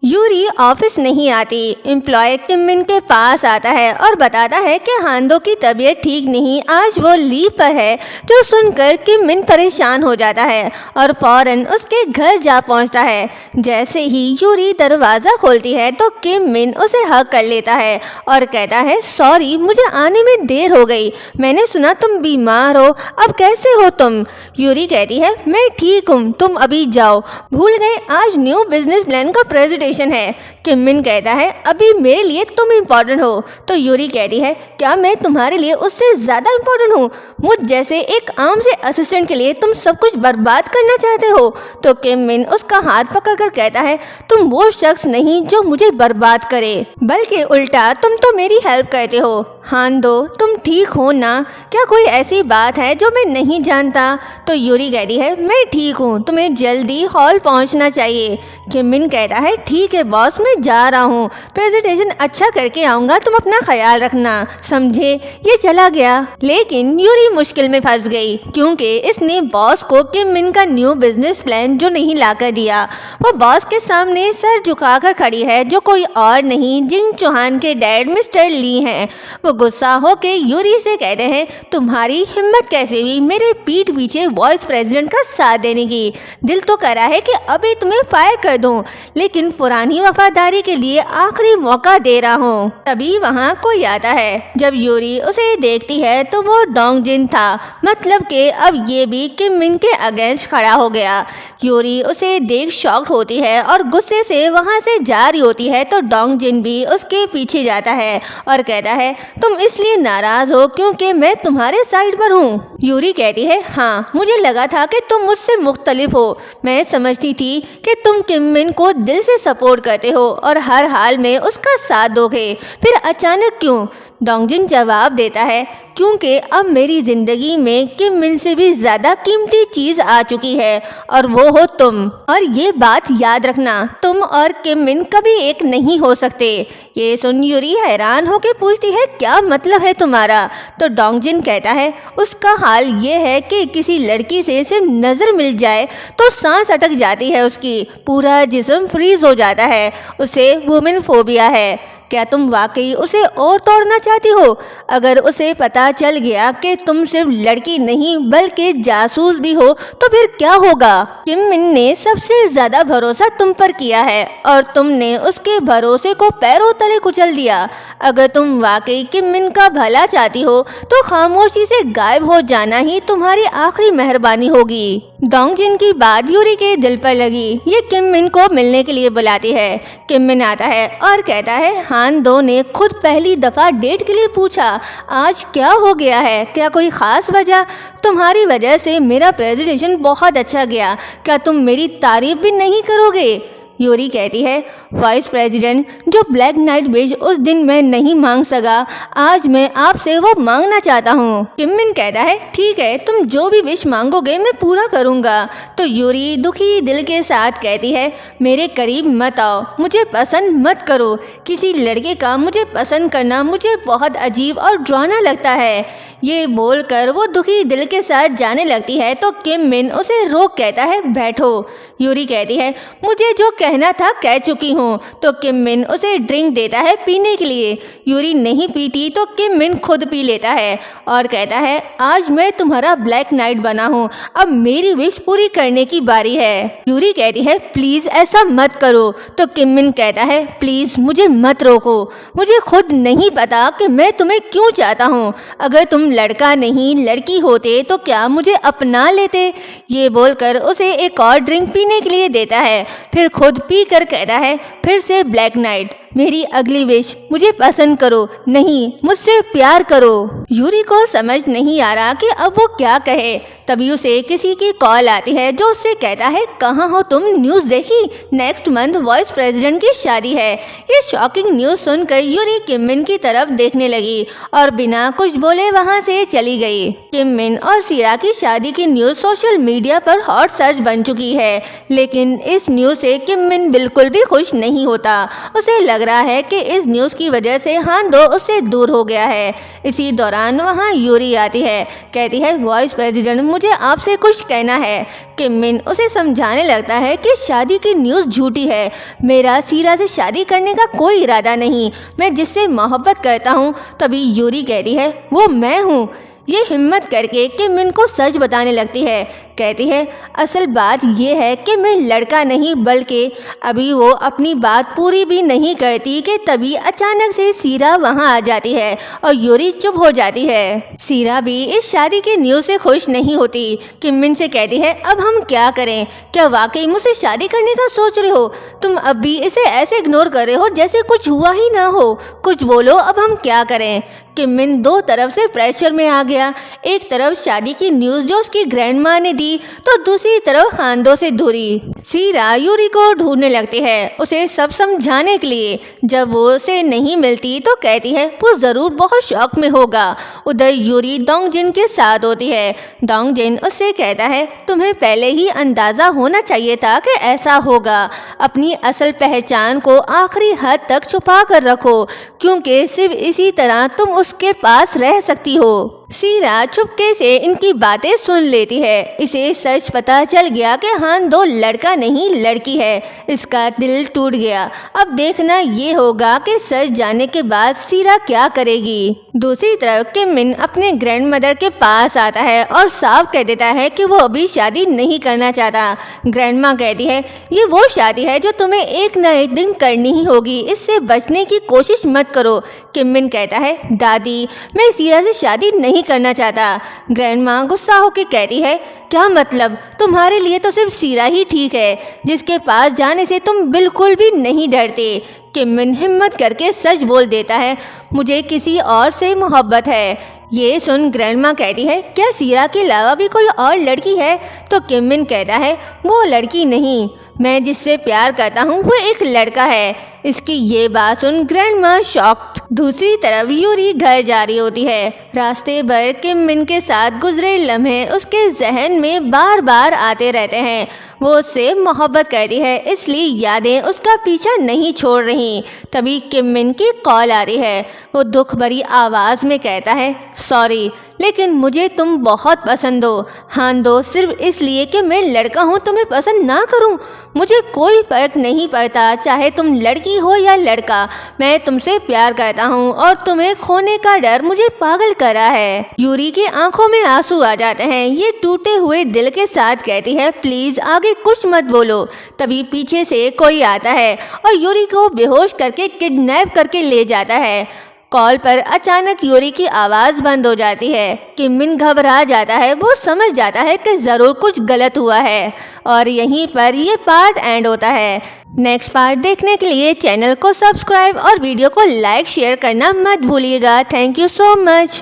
Yuri office नहीं आती। Employ Kimin के पास आता है और बताता है कि हांदो की तबीयत ठीक नहीं, आज वो लीव पर है। जो सुनकर किमिन परेशान हो जाता है और फौरन उसके घर जा पहुंचता है। जैसे ही यूरी दरवाज़ा खोलती है तो किमिन उसे हग कर लेता है और कहता है, सॉरी मुझे आने में देर हो गई, मैंने सुना तुम बीमार हो, अब कैसे हो तुम? यूरी कहती है, मैं ठीक हूँ, तुम अभी जाओ। भूल गए आज न्यू बिजनेस प्लान का प्रेजेंटेशन है। किमिन कहता है, अभी मेरे लिए तुम इम्पोर्टेंट हो। तो यूरी कहती है, क्या मैं तुम्हारे लिए उससे ज़्यादा इम्पोर्टेंट हूँ? मुझ जैसे एक आम से असिस्टेंट के लिए तुम सब कुछ बर्बाद करना चाहते हो? तो किमिन उसका हाथ पकड़कर कहता है, तुम वो शख्स नहीं जो मुझे बर्बाद करे, बल्कि उल्टा तुम तो मेरी हेल्प करते हो। हांदो, तुम ठीक हो ना? क्या कोई ऐसी बात है जो मैं नहीं जानता? तो यूरी कहती है, मैं ठीक हूँ, तुम्हें जल्दी हॉल पहुँचना चाहिए। किमिन कहता है, ठीक है बॉस, मैं जा रहा हूँ, प्रेजेंटेशन अच्छा करके आऊँगा, तुम अपना ख्याल रखना, समझे? ये चला गया। लेकिन यूरी मुश्किल में फंस गई क्योंकि इसने बॉस को किमिन का न्यू बिजनेस प्लान जो नहीं लाकर दिया। वो बॉस के सामने सर झुकाकर खड़ी है, जो कोई और नहीं जिंग चौहान के डैड मिस्टर ली हैं। वो गुस्सा होके यूरी से कहते हैं, तुम्हारी हिम्मत कैसे हुई मेरे पीठ पीछे वाइस प्रेसिडेंट का साथ देने की? दिल तो करा है कि अभी तुम्हें फायर कर दूं, लेकिन पुरानी वफादारी के लिए आखिरी मौका दे रहा हूँ। तभी वहाँ कोई आता है। जब यूरी उसे देखती है तो वो डोंगजिन था, मतलब कि अब ये भी किमिन के अगेंस्ट खड़ा हो गया। यूरी उसे देख शॉक्ड होती है और गुस्से से वहाँ से जा रही होती है तो डोंगजिन भी उसके पीछे जाता है और कहता है, तुम इसलिए नाराज हो क्योंकि मैं तुम्हारे साइड पर हूँ। यूरी कहती है, हाँ मुझे लगा था कि तुम मुझसे मुख्तलिफ हो, मैं समझती थी कि तुम किमिन को दिल से सपोर्ट करते हो और हर हाल में उसका साथ दोगे, फिर अचानक क्यों? डोंगजिन जवाब देता है, क्योंकि अब मेरी ज़िंदगी में किमिन से भी ज़्यादा कीमती चीज़ आ चुकी है और वो हो तुम। और ये बात याद रखना, तुम और किमिन कभी एक नहीं हो सकते। ये सुन यूरी हैरान होकर पूछती है, क्या मतलब है तुम्हारा? तो डोंगजिन कहता है, उसका हाल ये है कि किसी लड़की से सिर्फ नज़र मिल जाए तो सांस अटक जाती है, उसकी पूरा जिस्म फ्रीज हो जाता है, उसे वुमेन फोबिया है। क्या तुम वाकई उसे और तोड़ना चाहती हो? अगर उसे पता चल गया कि तुम सिर्फ लड़की नहीं बल्कि जासूस भी हो तो फिर क्या होगा? किमिन ने सबसे ज़्यादा भरोसा तुम पर किया है और तुमने उसके भरोसे को पैरों तले कुचल दिया। अगर तुम वाकई किमिन का भला चाहती हो तो खामोशी से गायब हो जाना ही तुम्हारी आखिरी मेहरबानी होगी। डोंगजिन की बात यूरी के दिल पर लगी। ये किमिन को मिलने के लिए बुलाती है। किमिन आता है और कहता है, हांदो ने खुद पहली दफ़ा डेट के लिए पूछा, आज क्या हो गया है? क्या कोई ख़ास वजह? तुम्हारी वजह से मेरा प्रेजेंटेशन बहुत अच्छा गया, क्या तुम मेरी तारीफ भी नहीं करोगे? यूरी कहती है, वाइस प्रेसिडेंट, जो ब्लैक नाइट विश उस दिन मैं नहीं मांग सका, आज मैं आपसे वो मांगना चाहता हूँ। किमिन कहता है, ठीक है, तुम जो भी विश मांगोगे मैं पूरा करूँगा। तो यूरी दुखी दिल के साथ कहती है, मेरे करीब मत आओ, मुझे पसंद मत करो, किसी लड़के का मुझे पसंद करना मुझे बहुत अजीब और डरावना लगता है। ये बोलकर वो दुखी दिल के साथ जाने लगती है तो किमिन उसे रोक कहता है, बैठो। यूरी कहती है, मुझे जो कहना था कह चुकी हूँ। तो किमिन उसे ड्रिंक देता है पीने के लिए। यूरी नहीं पीती तो किमिन खुद पी लेता है और कहता है, आज मैं तुम्हारा ब्लैक नाइट बना हूँ, अब मेरी विश पूरी करने की बारी है। यूरी कहती है, प्लीज़ ऐसा मत करो। तो किमिन कहता है, प्लीज़ मुझे मत रोको, मुझे खुद नहीं पता कि मैं तुम्हें क्यों चाहता हूँ। अगर तुम लड़का नहीं लड़की होते तो क्या मुझे अपना लेते? ये बोलकर उसे एक और ड्रिंक पीने के लिए देता है, फिर खुद पी कर कहता है, फिर से ब्लैक नाइट, मेरी अगली विश, मुझे पसंद करो, नहीं मुझसे प्यार करो। यूरी को समझ नहीं आ रहा कि अब वो क्या कहे। तभी उसे किसी की कॉल आती है जो उससे कहता है, कहाँ हो तुम? न्यूज़ देखी? नेक्स्ट मंथ वाइस प्रेसिडेंट की शादी है। ये शॉकिंग न्यूज़ सुनकर यूरी किमिन की तरफ देखने लगी और बिना कुछ बोले वहाँ से चली गई। किमिन और सीरा की शादी की न्यूज़ सोशल मीडिया पर हॉट सर्च बन चुकी है, लेकिन इस न्यूज़ से किमिन बिल्कुल भी खुश नहीं होता। उसे लग रहा है कि इस न्यूज़ की वजह से हांदो उससे दूर हो गया है। इसी दौरान वहाँ यूरी आती है, कहती है वाइस प्रेसिडेंट मुझे आपसे कुछ कहना है। किम मिन उसे समझाने लगता है कि शादी की न्यूज़ झूठी है, मेरा सीरा से शादी करने का कोई इरादा नहीं, मैं जिससे मोहब्बत करता हूँ। तभी यूरी कहती है वो मैं हूँ। ये हिम्मत करके किम मिन को सच बताने लगती है, कहती है असल बात यह है कि मैं लड़का नहीं बल्कि अभी वो अपनी बात पूरी भी नहीं करती कि तभी अचानक से सीरा वहाँ आ जाती है और यूरी चुप हो जाती है। सीरा भी इस शादी की न्यूज़ से खुश नहीं होती। किम मिन से कहती है अब हम क्या करें, क्या वाकई मुझसे शादी करने का सोच रहे हो? तुम अब भी इसे ऐसे इग्नोर कर रहे हो जैसे कुछ हुआ ही ना हो, कुछ बोलो अब हम क्या करें। किम मिन दो तरफ से प्रेशर में आ गया, एक तरफ शादी की न्यूज़ जो उसकी ग्रैंडमा ने दी तो दूसरी तरफ हांदो से दूरी। सीरा यूरी को ढूंढने लगती है उसे सब समझाने के लिए। जब वो उसे नहीं मिलती तो कहती है वो ज़रूर बहुत शौक में होगा। उधर यूरी डोंगजिन के साथ होती है। डोंगजिन उससे कहता है तुम्हें पहले ही अंदाज़ा होना चाहिए था कि ऐसा होगा। अपनी असल पहचान को आखिरी हद तक छुपा कर रखो क्योंकि सिर्फ इसी तरह तुम उसके पास रह सकती हो। सीरा चुपके से इनकी बातें सुन लेती है। इसे सच पता चल गया कि हांदो लड़का नहीं लड़की है। इसका दिल टूट गया। अब देखना ये होगा कि सच जानने के बाद सीरा क्या करेगी। दूसरी तरफ किम मिन अपने ग्रैंडमदर के पास आता है और साफ कह देता है कि वो अभी शादी नहीं करना चाहता। ग्रैंडमा कहती है ये वो शादी है जो तुम्हें एक न एक दिन करनी ही होगी, इससे बचने की कोशिश मत करो। किम मिन कहता है दादी मैं सीरा से शादी नहीं करना चाहता। ग्रैंडमा गुस्सा होकर कहती है क्या मतलब, तुम्हारे लिए तो सिर्फ सीरा ही ठीक है जिसके पास जाने से तुम बिल्कुल भी नहीं डरते। किम मिन हिम्मत करके सच बोल देता है मुझे किसी और से मोहब्बत है। ये सुन ग्रैंडमा कहती है क्या सीरा के अलावा भी कोई और लड़की है? तो किम मिन कहता है वो लड़की नहीं, मैं जिससे प्यार करता हूँ वो एक लड़का है। इसकी ये बात सुन ग्रैंडमा शॉक्ड। दूसरी तरफ यूरी घर जा रही होती है। रास्ते भर किम मिन के साथ गुजरे लम्हे उसके जहन में बार बार आते रहते हैं। वो उससे मोहब्बत करती है इसलिए यादें उसका पीछा नहीं छोड़ रही। तभी किम मिन की कॉल आ रही है। वो दुख भरी आवाज़ में कहता है सॉरी लेकिन मुझे तुम बहुत पसंद हो। हांदो सिर्फ इसलिए कि मैं लड़का हूँ तुम्हें पसंद ना करूँ, मुझे कोई फ़र्क नहीं पड़ता चाहे तुम लड़की हो या लड़का, मैं तुमसे प्यार करता हूँ और तुम्हें खोने का डर मुझे पागल करा है। यूरी की आंखों में आंसू आ जाते हैं। ये टूटे हुए दिल के साथ कहती है प्लीज़ आगे कुछ मत बोलो। तभी पीछे से कोई आता है और यूरी को बेहोश करके किडनैप करके ले जाता है। कॉल पर अचानक यूरी की आवाज़ बंद हो जाती है। किम मिन घबरा जाता है, वो समझ जाता है कि ज़रूर कुछ गलत हुआ है और यहीं पर ये पार्ट एंड होता है। नेक्स्ट पार्ट देखने के लिए चैनल को सब्सक्राइब और वीडियो को लाइक शेयर करना मत भूलिएगा। Thank you so much.